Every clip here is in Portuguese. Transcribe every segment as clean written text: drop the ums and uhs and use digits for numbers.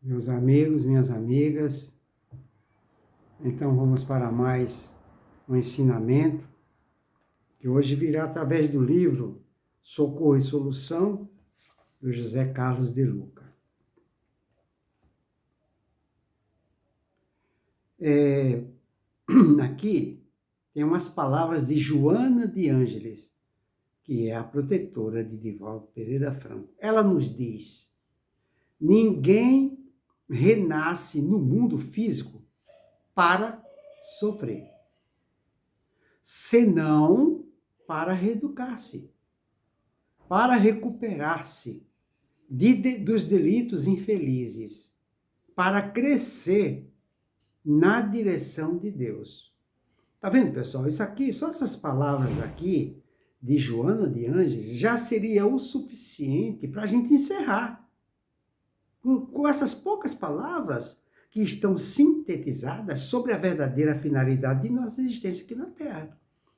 Meus amigos, minhas amigas, então vamos para mais um ensinamento, que hoje virá através do livro Socorro e Solução, do José Carlos de Luca. Aqui tem umas palavras de Joana de Ângeles, que é a protetora de Divaldo Pereira Franco. Ela nos diz: ninguém renasce no mundo físico para sofrer, senão para reeducar-se, para recuperar-se dos delitos infelizes, para crescer na direção de Deus. Tá vendo, pessoal? Isso aqui, só essas palavras aqui de Joana de Ângeles já seria o suficiente para a gente encerrar. Com essas poucas palavras que estão sintetizadas sobre a verdadeira finalidade de nossa existência aqui na Terra.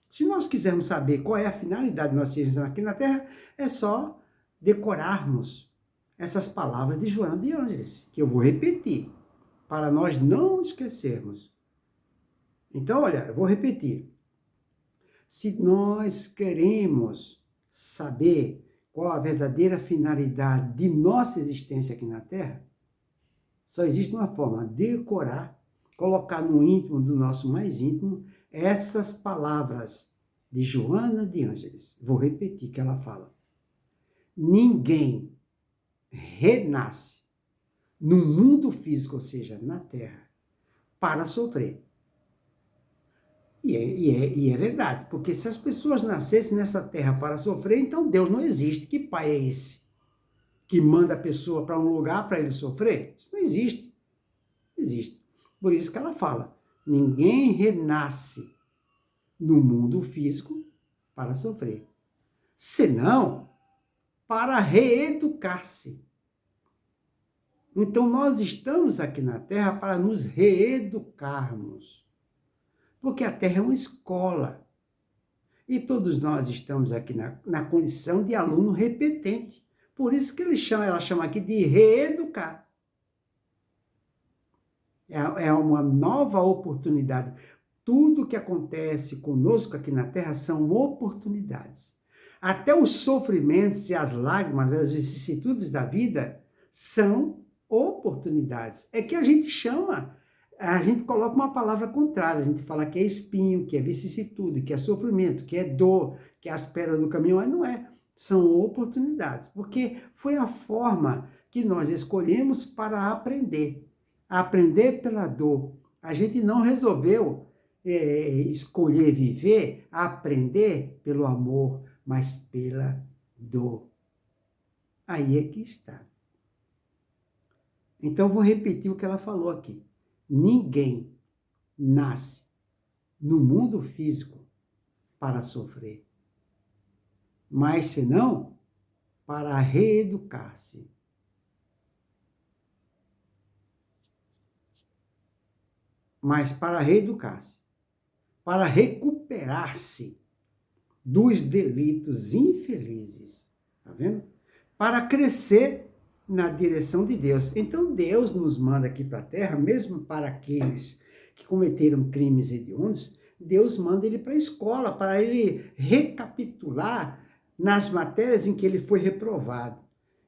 Se nós quisermos saber qual é a finalidade de nossa existência aqui na Terra, é só decorarmos essas palavras de Joana de Ângeles, que eu vou repetir, para nós não esquecermos. Então, olha, eu vou repetir. Se nós queremos saber qual a verdadeira finalidade de nossa existência aqui na Terra, só existe uma forma: decorar, colocar no íntimo do nosso mais íntimo essas palavras de Joana de Ângeles. Vou repetir que ela fala: ninguém renasce no mundo físico, ou seja, na Terra, para sofrer. E é verdade, porque se as pessoas nascessem nessa Terra para sofrer, então Deus não existe. Que pai é esse que manda a pessoa para um lugar para ele sofrer? Isso não existe. Não existe. Por isso que ela fala: ninguém renasce no mundo físico para sofrer, senão para reeducar-se. Então nós estamos aqui na Terra para nos reeducarmos, porque a Terra é uma escola. E todos nós estamos aqui na condição de aluno repetente. Por isso que ela chama aqui de reeducar. É uma nova oportunidade. Tudo que acontece conosco aqui na Terra são oportunidades. Até os sofrimentos e as lágrimas, as vicissitudes da vida são oportunidades. É que a gente chama, a gente coloca uma palavra contrária, a gente fala que é espinho, que é vicissitude, que é sofrimento, que é dor, que é as pedras do caminho, mas não é. São oportunidades, porque foi a forma que nós escolhemos para aprender. Aprender pela dor. A gente não resolveu escolher viver, aprender pelo amor, mas pela dor. Aí é que está. Então, vou repetir o que ela falou aqui. Ninguém nasce no mundo físico para sofrer, mas senão para reeducar-se. Mas para reeducar-se, para recuperar-se dos delitos infelizes, tá vendo? Para crescer na direção de Deus. Então Deus nos manda aqui para a Terra, mesmo para aqueles que cometeram crimes hediondos, Deus manda ele para a escola, para ele recapitular nas matérias em que ele foi reprovado.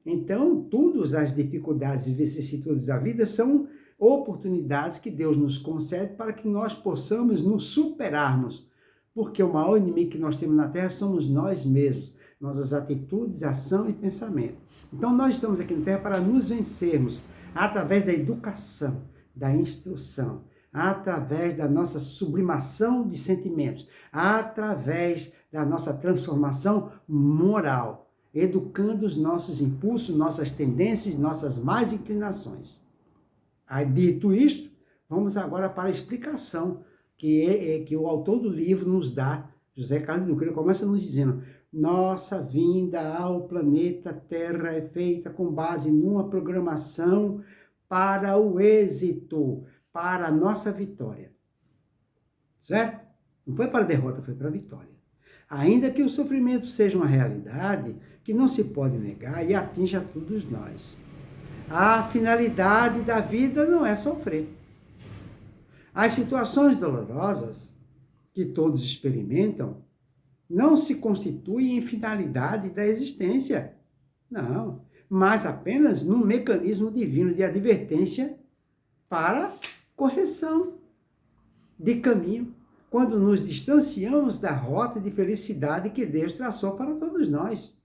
Então, todas as dificuldades e vicissitudes da vida são oportunidades que Deus nos concede para que nós possamos nos superarmos, porque o maior inimigo que nós temos na Terra somos nós mesmos, nossas atitudes, ação e pensamento. Então nós estamos aqui na Terra para nos vencermos através da educação, da instrução, através da nossa sublimação de sentimentos, através da nossa transformação moral, educando os nossos impulsos, nossas tendências, nossas más inclinações. Aí, dito isto, vamos agora para a explicação que o autor do livro nos dá, José Carlos de Luca. Ele começa nos dizendo: nossa vinda ao planeta Terra é feita com base numa programação para o êxito, para a nossa vitória. Certo? Não foi para a derrota, foi para a vitória. Ainda que o sofrimento seja uma realidade que não se pode negar e atinja a todos nós. A finalidade da vida não é sofrer. As situações dolorosas que todos experimentam não se constituem em finalidade da existência. Não, mas apenas num mecanismo divino de advertência para correção de caminho, quando nos distanciamos da rota de felicidade que Deus traçou para todos nós.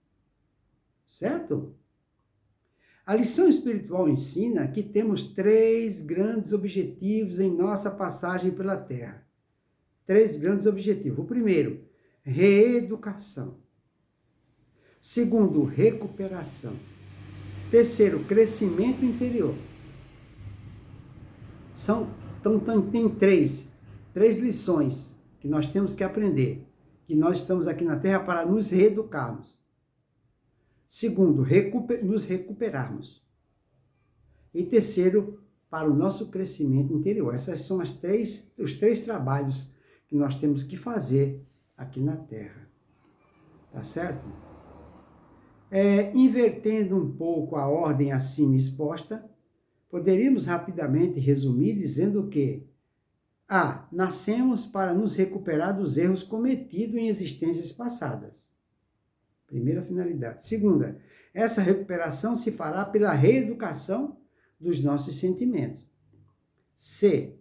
Certo? A lição espiritual ensina que temos 3 grandes objetivos em nossa passagem pela Terra. 3 grandes objetivos. O primeiro, reeducação. Segundo, recuperação. Terceiro, crescimento interior. Então, tem três lições que nós temos que aprender, que nós estamos aqui na Terra para nos reeducarmos. Segundo, nos recuperarmos. E terceiro, para o nosso crescimento interior. Essas são os 3 trabalhos que nós temos que fazer aqui na Terra. Tá certo? Invertendo um pouco a ordem acima exposta, poderíamos rapidamente resumir dizendo que nascemos para nos recuperar dos erros cometidos em existências passadas. Primeira finalidade. Segunda, essa recuperação se fará pela reeducação dos nossos sentimentos. C.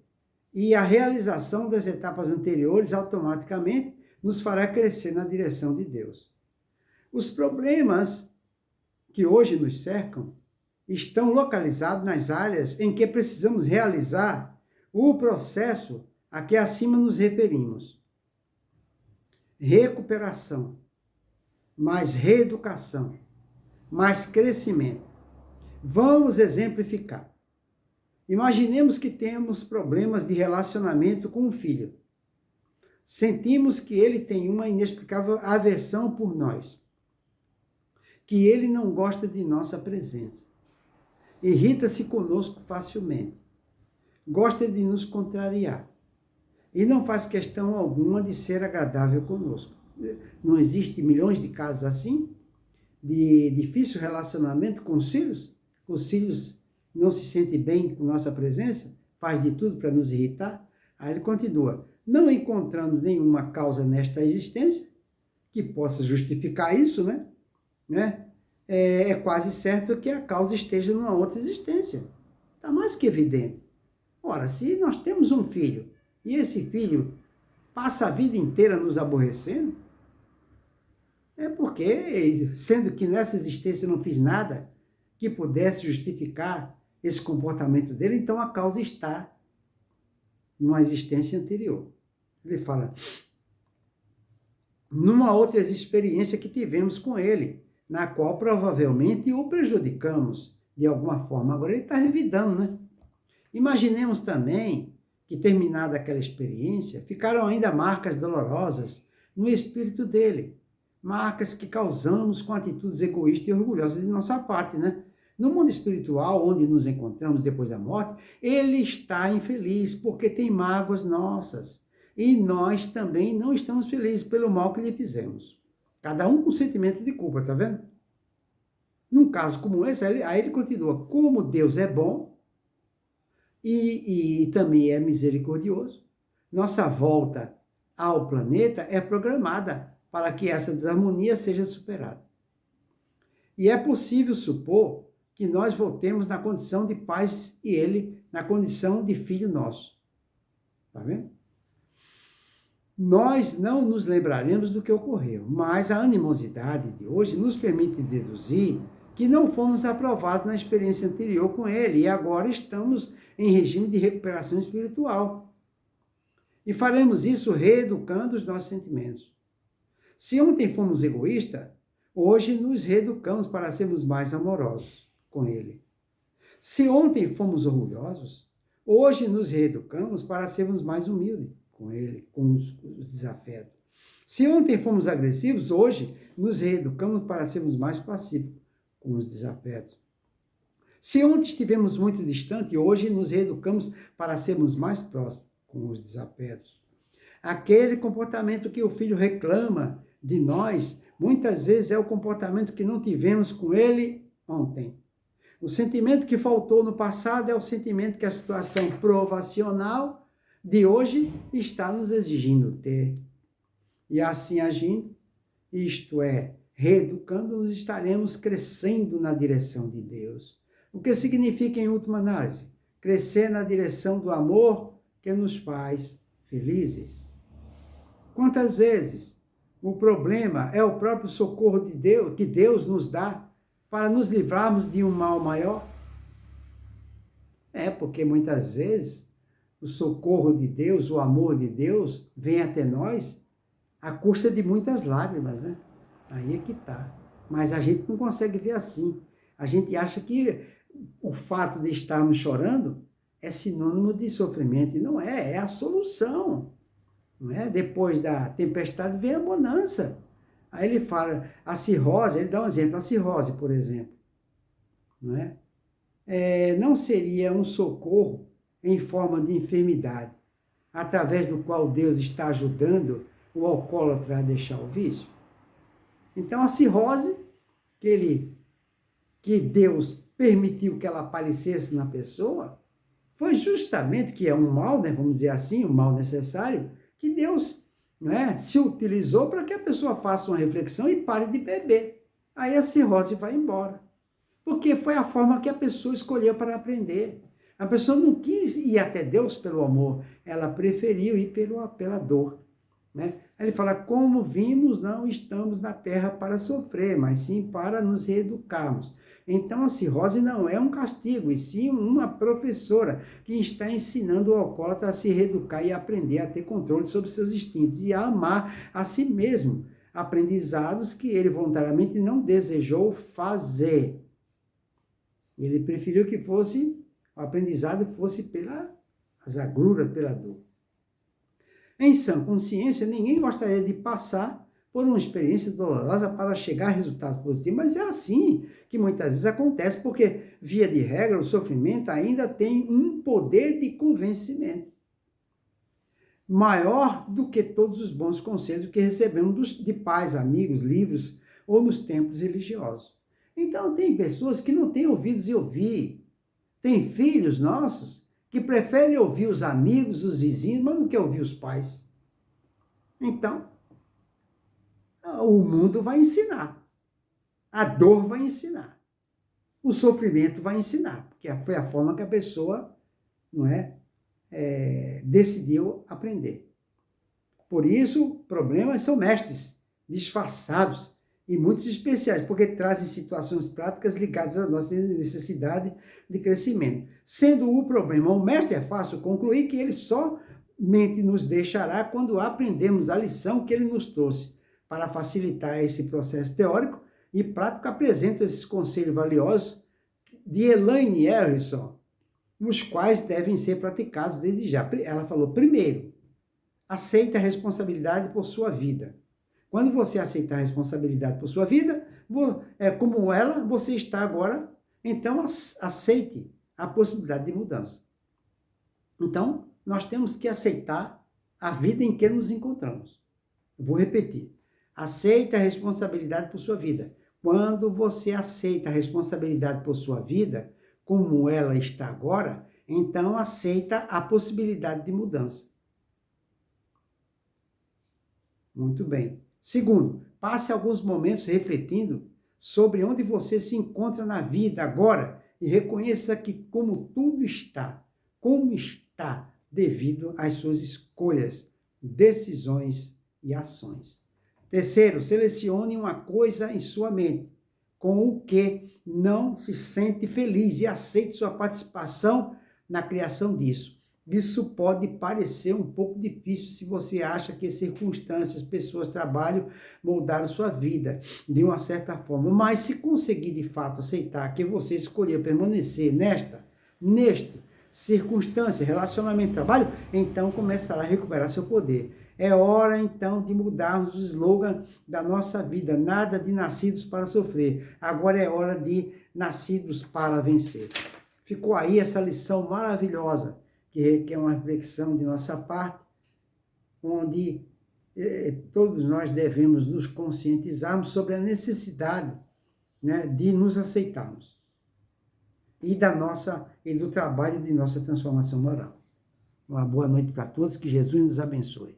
E a realização das etapas anteriores automaticamente nos fará crescer na direção de Deus. Os problemas que hoje nos cercam estão localizados nas áreas em que precisamos realizar o processo a que acima nos referimos. Recuperação, mais reeducação, mais crescimento. Vamos exemplificar. Imaginemos que temos problemas de relacionamento com um filho. Sentimos que ele tem uma inexplicável aversão por nós, que ele não gosta de nossa presença, irrita-se conosco facilmente, gosta de nos contrariar e não faz questão alguma de ser agradável conosco. Não existe milhões de casos assim, de difícil relacionamento com os filhos? Os filhos não se sentem bem com nossa presença, faz de tudo para nos irritar. Aí ele continua, não encontrando nenhuma causa nesta existência que possa justificar isso, né? É quase certo que a causa esteja numa outra existência. Está mais que evidente. Ora, se nós temos um filho e esse filho passa a vida inteira nos aborrecendo, é porque, sendo que nessa existência eu não fiz nada que pudesse justificar esse comportamento dele, então a causa está numa existência anterior. Ele fala, numa outra experiência que tivemos com ele, na qual provavelmente o prejudicamos de alguma forma. Agora ele está revidando, né? Imaginemos também que, terminada aquela experiência, ficaram ainda marcas dolorosas no espírito dele. Marcas que causamos com atitudes egoístas e orgulhosas de nossa parte, né? No mundo espiritual, onde nos encontramos depois da morte, ele está infeliz porque tem mágoas nossas. E nós também não estamos felizes pelo mal que lhe fizemos. Cada um com sentimento de culpa, tá vendo? Num caso como esse, aí ele continua, como Deus é bom e também é misericordioso, nossa volta ao planeta é programada para que essa desarmonia seja superada. E é possível supor que nós voltemos na condição de pais e ele na condição de filho nosso. Tá vendo? Nós não nos lembraremos do que ocorreu, mas a animosidade de hoje nos permite deduzir que não fomos aprovados na experiência anterior com ele e agora estamos em regime de recuperação espiritual. E faremos isso reeducando os nossos sentimentos. Se ontem fomos egoístas, hoje nos reeducamos para sermos mais amorosos com ele. Se ontem fomos orgulhosos, hoje nos reeducamos para sermos mais humildes com ele, com os desafetos. Se ontem fomos agressivos, hoje nos reeducamos para sermos mais pacíficos com os desafetos. Se ontem estivemos muito distantes, hoje nos reeducamos para sermos mais próximos com os desafetos. Aquele comportamento que o filho reclama de nós, muitas vezes é o comportamento que não tivemos com ele ontem. O sentimento que faltou no passado é o sentimento que a situação provacional de hoje está nos exigindo ter. E assim agindo, isto é, reeducando-nos, estaremos crescendo na direção de Deus. O que significa, em última análise? Crescer na direção do amor que nos faz felizes. Quantas vezes o problema é o próprio socorro de Deus, que Deus nos dá para nos livrarmos de um mal maior? Porque muitas vezes o socorro de Deus, o amor de Deus, vem até nós à custa de muitas lágrimas, né? Aí é que tá. Mas a gente não consegue ver assim. A gente acha que o fato de estarmos chorando é sinônimo de sofrimento. E não é, é a solução. Não é? Depois da tempestade vem a bonança. Aí ele fala, a cirrose, ele dá um exemplo, a cirrose, por exemplo. Não é? Não seria um socorro em forma de enfermidade, através do qual Deus está ajudando o alcoólatra a deixar o vício? Então, a cirrose, que Deus permitiu que ela aparecesse na pessoa, foi justamente, que é um mal, né, vamos dizer assim, um mal necessário, que Deus, não é, se utilizou para que a pessoa faça uma reflexão e pare de beber. Aí a cirrose vai embora. Porque foi a forma que a pessoa escolheu para aprender. A pessoa não quis ir até Deus pelo amor, ela preferiu ir pela dor. Né? Aí ele fala, como vimos, não estamos na terra para sofrer, mas sim para nos reeducarmos. Então a cirrose não é um castigo, e sim uma professora que está ensinando o alcoólatra a se reeducar e aprender a ter controle sobre seus instintos e a amar a si mesmo. Aprendizados que ele voluntariamente não desejou fazer. Ele preferiu que o aprendizado fosse pela agrura, pela dor. Em sã consciência, ninguém gostaria de passar por uma experiência dolorosa para chegar a resultados positivos, mas é assim que muitas vezes acontece, porque, via de regra, o sofrimento ainda tem um poder de convencimento maior do que todos os bons conselhos que recebemos de pais, amigos, livros ou nos templos religiosos. Então, tem pessoas que não têm ouvidos de ouvir. Tem filhos nossos que preferem ouvir os amigos, os vizinhos, mas não quer ouvir os pais. Então, o mundo vai ensinar. A dor vai ensinar. O sofrimento vai ensinar, porque foi a forma que a pessoa, não é, decidiu aprender. Por isso, problemas são mestres, disfarçados e muito especiais, porque trazem situações práticas ligadas à nossa necessidade de crescimento. Sendo o problema o mestre, é fácil concluir que ele somente nos deixará quando aprendemos a lição que ele nos trouxe. Para facilitar esse processo teórico e prático, apresento esses conselhos valiosos de Elaine Harrison, os quais devem ser praticados desde já. Ela falou, primeiro, aceite a responsabilidade por sua vida. Quando você aceitar a responsabilidade por sua vida, como ela, você está agora, então aceite a possibilidade de mudança. Então, nós temos que aceitar a vida em que nos encontramos. Eu vou repetir. Aceite a responsabilidade por sua vida. Quando você aceita a responsabilidade por sua vida, como ela está agora, então aceita a possibilidade de mudança. Muito bem. Segundo, passe alguns momentos refletindo sobre onde você se encontra na vida agora e reconheça que como está devido às suas escolhas, decisões e ações. Terceiro, selecione uma coisa em sua mente com o que não se sente feliz e aceite sua participação na criação disso. Isso pode parecer um pouco difícil se você acha que circunstâncias, pessoas, trabalho moldaram sua vida de uma certa forma. Mas se conseguir de fato aceitar que você escolheu permanecer nesta circunstância, relacionamento, trabalho, então começará a recuperar seu poder. É hora, então, de mudarmos o slogan da nossa vida. Nada de nascidos para sofrer. Agora é hora de nascidos para vencer. Ficou aí essa lição maravilhosa, que requer uma reflexão de nossa parte, onde todos nós devemos nos conscientizarmos sobre a necessidade, né, de nos aceitarmos. e do trabalho de nossa transformação moral. Uma boa noite para todos, que Jesus nos abençoe.